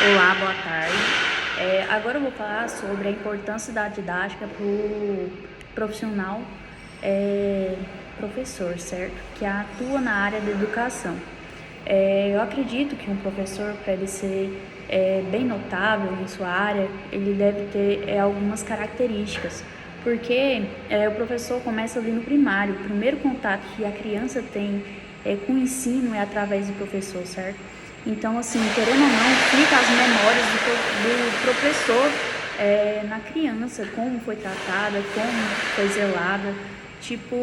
Olá, boa tarde. Agora eu vou falar sobre a importância da didática para o profissional professor, certo? Que atua na área da educação. Eu acredito que um professor, para ele ser bem notável em sua área, ele deve ter algumas características. Porque o professor começa ali no primário, o primeiro contato que a criança tem com o ensino é através do professor, certo? Então, assim, querendo ou não, fica as memórias do professor na criança, como foi tratada, como foi zelada. Tipo,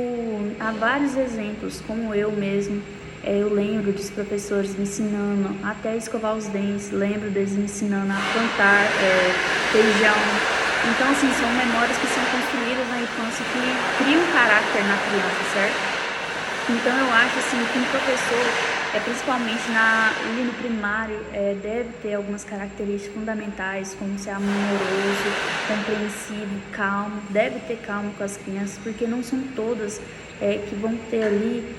há vários exemplos, como eu mesmo, eu lembro dos professores me ensinando até escovar os dentes, lembro deles me ensinando a plantar feijão. Então, assim, são memórias que são construídas na infância que criam caráter na criança, certo? Então eu acho assim que um professor, principalmente ali no primário, deve ter algumas características fundamentais, como ser amoroso, compreensivo, calmo, deve ter calma com as crianças, porque não são todas que vão ter ali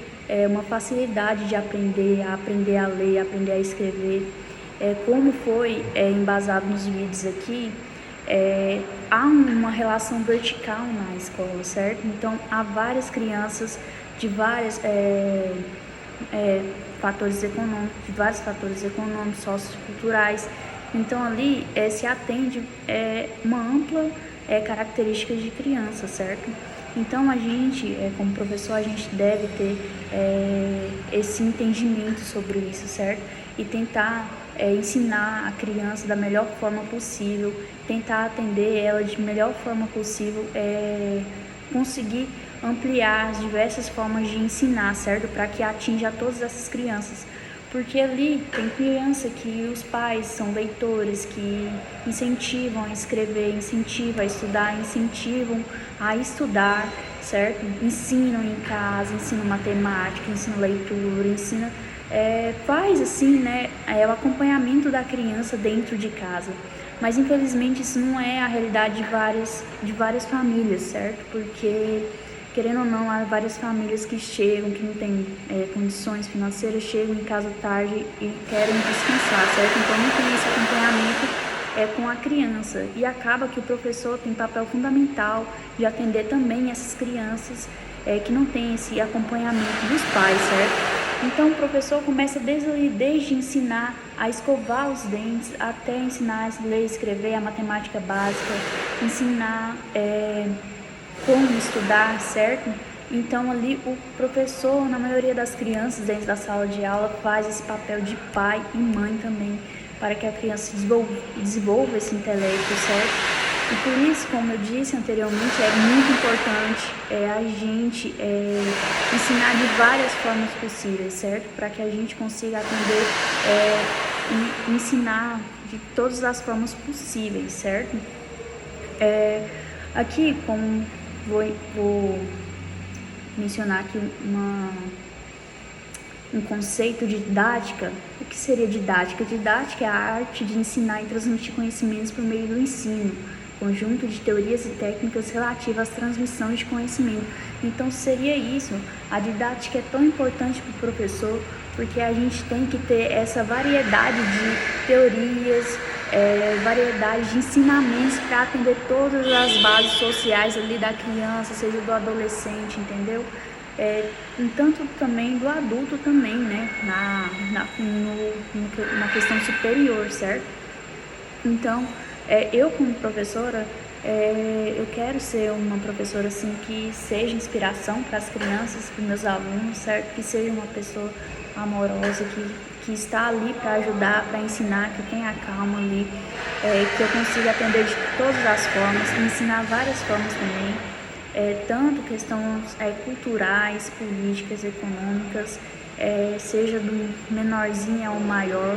uma facilidade de aprender a ler, aprender a escrever. Como foi embasado nos vídeos aqui, há uma relação vertical na escola, certo? Então, há várias crianças de vários fatores econômicos, socioculturais. Então, ali se atende uma ampla característica de criança, certo? Então, a gente, como professor, a gente deve ter esse entendimento sobre isso, certo? E tentar ensinar a criança da melhor forma possível, tentar atender ela de melhor forma possível, conseguir ampliar as diversas formas de ensinar, certo? Para que atinja todas essas crianças. Porque ali tem criança que os pais são leitores, que incentivam a escrever, incentivam a estudar, incentivam a estudar, certo? Ensinam em casa, ensinam matemática, ensinam leitura, ensinam... faz assim, né, o acompanhamento da criança dentro de casa. Mas infelizmente isso não é a realidade de várias famílias, certo? Porque querendo ou não, há várias famílias que chegam, que não têm condições financeiras, chegam em casa tarde e querem descansar, certo? Então não tem esse acompanhamento com a criança, e acaba que o professor tem papel fundamental de atender também essas crianças que não têm esse acompanhamento dos pais, certo? Então o professor começa desde ensinar a escovar os dentes até ensinar a ler e escrever, a matemática básica, ensinar como estudar, certo? Então ali o professor, na maioria das crianças dentro da sala de aula, faz esse papel de pai e mãe também, para que a criança desenvolva esse intelecto, certo? E por isso, como eu disse anteriormente, é muito importante a gente ensinar de várias formas possíveis, certo? Para que a gente consiga atender e ensinar de todas as formas possíveis, certo? Aqui, como vou mencionar aqui um conceito de didática. O que seria didática? Didática é a arte de ensinar e transmitir conhecimentos por meio do ensino, conjunto de teorias e técnicas relativas à transmissão de conhecimento. Então seria isso. A didática é tão importante para o professor, porque a gente tem que ter essa variedade de teorias, variedade de ensinamentos para atender todas as bases sociais ali da criança, seja do adolescente, entendeu? Tanto também do adulto também, né? Na questão superior, certo? Então, eu como professora, eu quero ser uma professora assim que seja inspiração para as crianças, para os meus alunos, certo? Que seja uma pessoa amorosa, que está ali para ajudar, para ensinar, que tenha calma ali, que eu consiga atender de todas as formas, ensinar várias formas também, tanto questões culturais, políticas, econômicas, seja do menorzinho ao maior,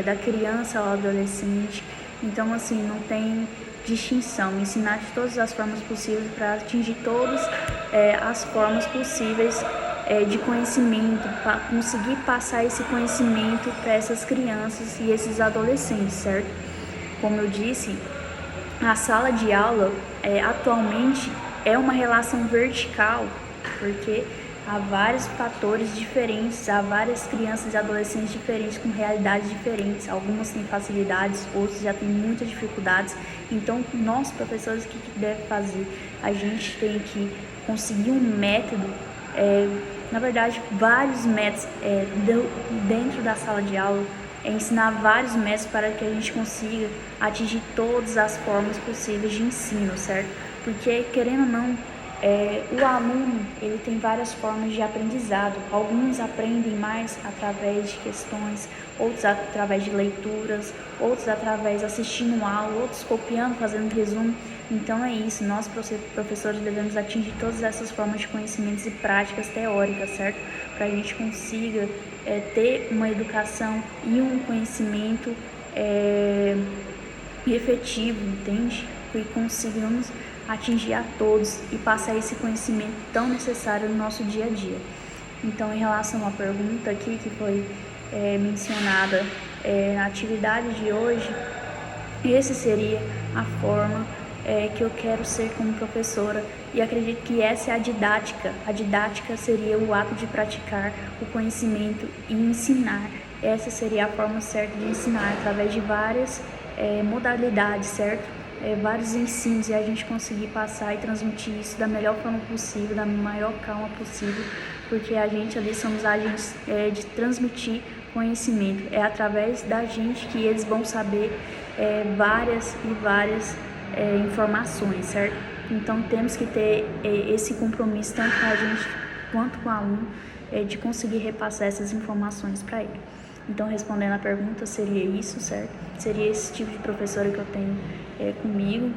da criança ao adolescente. Então, assim, não tem distinção, ensinar de todas as formas possíveis para atingir todas as formas possíveis de conhecimento, para conseguir passar esse conhecimento para essas crianças e esses adolescentes, certo? Como eu disse, a sala de aula atualmente é uma relação vertical, porque há vários fatores diferentes, há várias crianças e adolescentes diferentes com realidades diferentes. Algumas têm facilidades, outros já têm muitas dificuldades. Então, nós professores, o que deve fazer? A gente tem que conseguir um método, na verdade, vários métodos dentro da sala de aula, ensinar vários métodos para que a gente consiga atingir todas as formas possíveis de ensino, certo? Porque, querendo ou não, o aluno ele tem várias formas de aprendizado. Alguns aprendem mais através de questões, outros através de leituras, outros através de assistindo aula, outros copiando, fazendo resumo. Então é isso, nós professores devemos atingir todas essas formas de conhecimentos e práticas teóricas, certo? Para a gente consiga ter uma educação e um conhecimento efetivo, entende? E consigamos atingir a todos e passar esse conhecimento tão necessário no nosso dia a dia. Então, em relação à pergunta aqui que foi mencionada na atividade de hoje, essa seria a forma que eu quero ser como professora, e acredito que essa é a didática. A didática seria o ato de praticar o conhecimento e ensinar. Essa seria a forma certa de ensinar, através de várias modalidades, certo? Vários ensinos, e a gente conseguir passar e transmitir isso da melhor forma possível, da maior calma possível, porque a gente ali somos agentes de transmitir conhecimento. É através da gente que eles vão saber várias e várias informações, certo? Então temos que ter esse compromisso, tanto com a gente quanto com o aluno, de conseguir repassar essas informações para ele. Então, respondendo a pergunta, seria isso, certo? Seria esse tipo de professora que eu tenho comigo,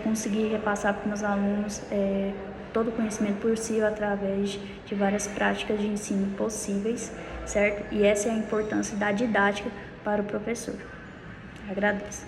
conseguir repassar para os meus alunos todo o conhecimento possível através de várias práticas de ensino possíveis, certo? E essa é a importância da didática para o professor. Agradeço.